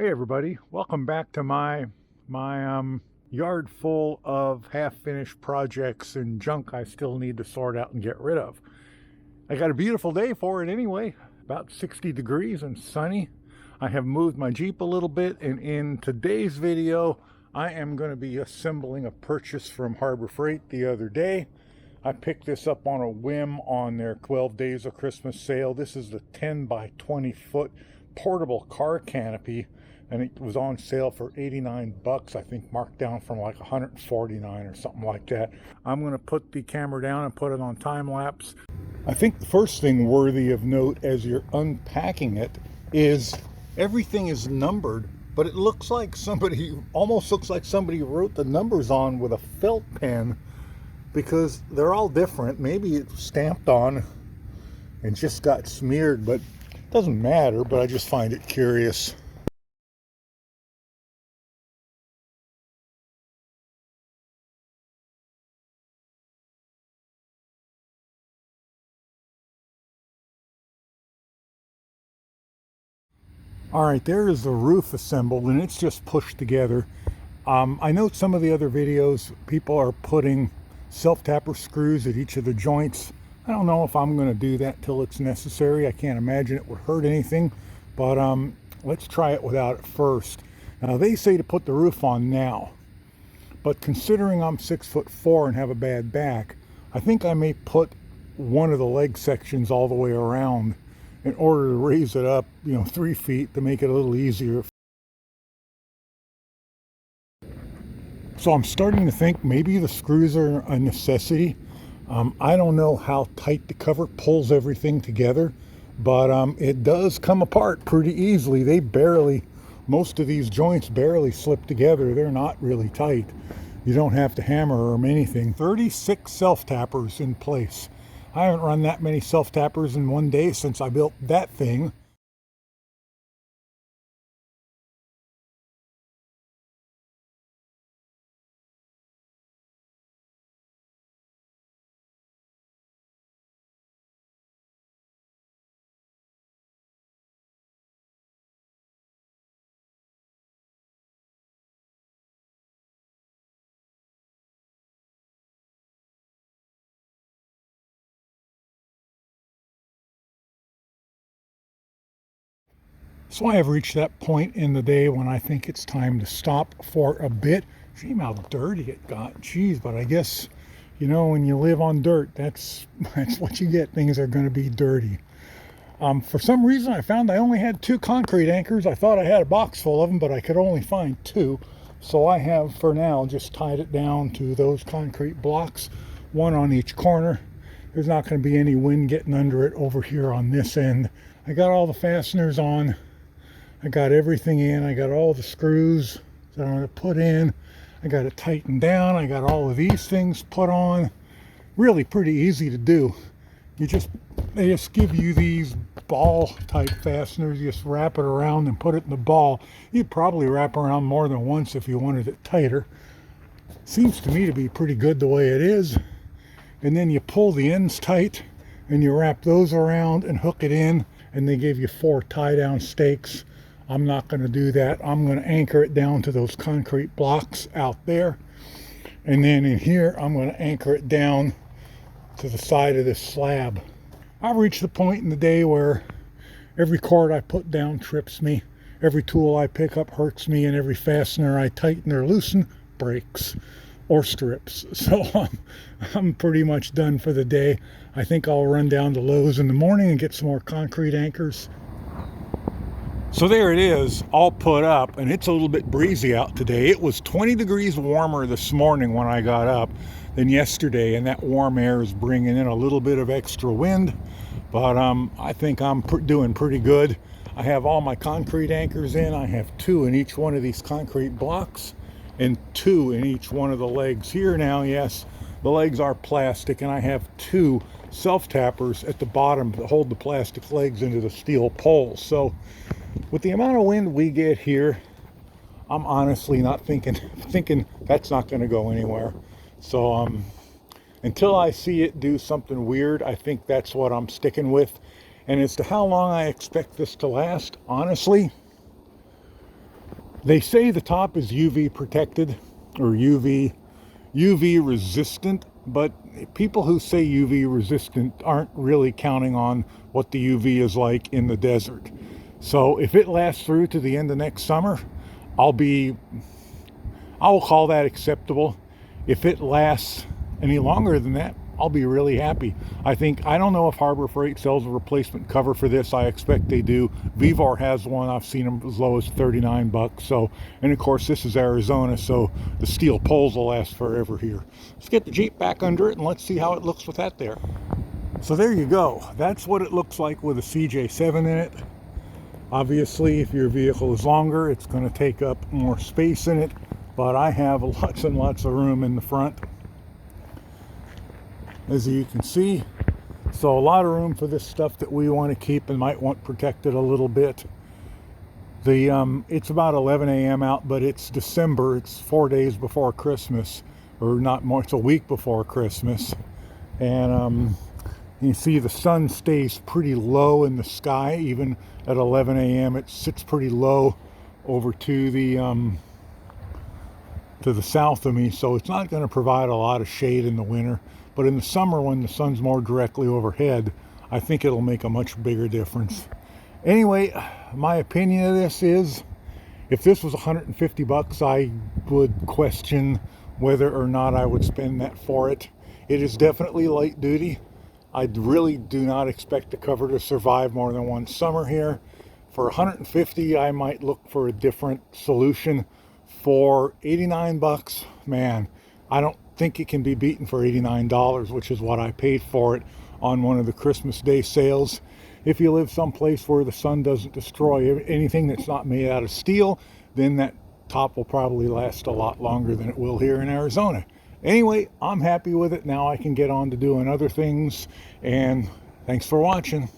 Hey everybody, welcome back to my yard full of half-finished projects and junk I still need to sort out and get rid of. I got a beautiful day for it anyway, about 60 degrees and sunny. I have moved my Jeep a little bit, and in today's video I am going to be assembling a purchase from Harbor Freight the other day. I picked this up on a whim on their 12 days of Christmas sale. This is the 10 by 20 foot portable car canopy, and it was on sale for 89 bucks, I think, marked down from like 149 or something like that. I'm going to put the camera down and put it on time lapse. I think the first thing worthy of note as you're unpacking it is everything is numbered, but it looks like almost looks like somebody wrote the numbers on with a felt pen, because they're all different. Maybe it's stamped on and just got smeared, but it doesn't matter, but I just find it curious. All right, there is the roof assembled, and it's just pushed together. I know some of the other videos, people are putting self-tapper screws at each of the joints. I don't know if I'm going to do that till it's necessary. I can't imagine it would hurt anything, but let's try it without it first. Now, they say to put the roof on now, but considering I'm 6'4" and have a bad back, I think I may put one of the leg sections all the way around in order to raise it up, 3 feet, to make it a little easier. So I'm starting to think maybe the screws are a necessity. I don't know how tight the cover pulls everything together, but it does come apart pretty easily. Most of these joints barely slip together. They're not really tight. You don't have to hammer them anything. 36 self-tappers in place. I haven't run that many self-tappers in one day since I built that thing. So I have reached that point in the day when I think it's time to stop for a bit. Shame how dirty it got. Jeez, but I guess, when you live on dirt, that's what you get. Things are going to be dirty. For some reason, I found I only had 2 concrete anchors. I thought I had a box full of them, but I could only find 2. So I have, for now, just tied it down to those concrete blocks, one on each corner. There's not going to be any wind getting under it over here on this end. I got all the fasteners on. I got everything in. I got all the screws that I'm going to put in. I got it tightened down. I got all of these things put on. Really pretty easy to do. They just give you these ball type fasteners. You just wrap it around and put it in the ball. You'd probably wrap around more than once if you wanted it tighter. Seems to me to be pretty good the way it is. And then you pull the ends tight and you wrap those around and hook it in, and they give you 4 tie down stakes. I'm not going to do that. I'm going to anchor it down to those concrete blocks out there. And then in here, I'm going to anchor it down to the side of this slab. I've reached the point in the day where every cord I put down trips me, every tool I pick up hurts me, and every fastener I tighten or loosen breaks or strips. So I'm pretty much done for the day. I think I'll run down to Lowe's in the morning and get some more concrete anchors. So there it is, all put up, and it's a little bit breezy out today. It was 20 degrees warmer this morning when I got up than yesterday, and that warm air is bringing in a little bit of extra wind, but I think I'm doing pretty good. I have all my concrete anchors in. I have 2 in each one of these concrete blocks and 2 in each one of the legs here. Now, yes, the legs are plastic, and I have 2 self-tappers at the bottom to hold the plastic legs into the steel poles. So with the amount of wind we get here, I'm honestly not thinking that's not going to go anywhere. So until I see it do something weird, I think that's what I'm sticking with. And as to how long I expect this to last, honestly, They say the top is UV protected or UV resistant, but people who say UV resistant aren't really counting on what the UV is like in the desert. So if it lasts through to the end of next summer, I'll call that acceptable. If it lasts any longer than that, I'll be really happy. I don't know if Harbor Freight sells a replacement cover for this. I expect they do. Vevor has one. I've seen them as low as 39 bucks. So, and of course this is Arizona, so the steel poles will last forever here. Let's get the Jeep back under it and let's see how it looks with that there. So there you go. That's what it looks like with a CJ7 in it. Obviously, if your vehicle is longer, it's going to take up more space in it, but I have lots and lots of room in the front, as you can see. So a lot of room for this stuff that we want to keep and might want protected a little bit. It's about 11 a.m. out, but it's December. It's 4 days before Christmas, or not more, it's a week before Christmas. And you see the sun stays pretty low in the sky. Even at 11 a.m. it sits pretty low over to the south of me, so it's not going to provide a lot of shade in the winter. But in the summer, when the sun's more directly overhead, I think it'll make a much bigger difference. Anyway, my opinion of this is, if this was 150 bucks, I would question whether or not I would spend that for it. It is definitely light duty. I really do not expect the cover to survive more than one summer here. For 150, I might look for a different solution. For 89 bucks, man, I don't think it can be beaten for $89, which is what I paid for it on one of the Christmas Day sales. If you live someplace where the sun doesn't destroy anything that's not made out of steel, then that top will probably last a lot longer than it will here in Arizona. Anyway, I'm happy with it. Now I can get on to doing other things, and thanks for watching.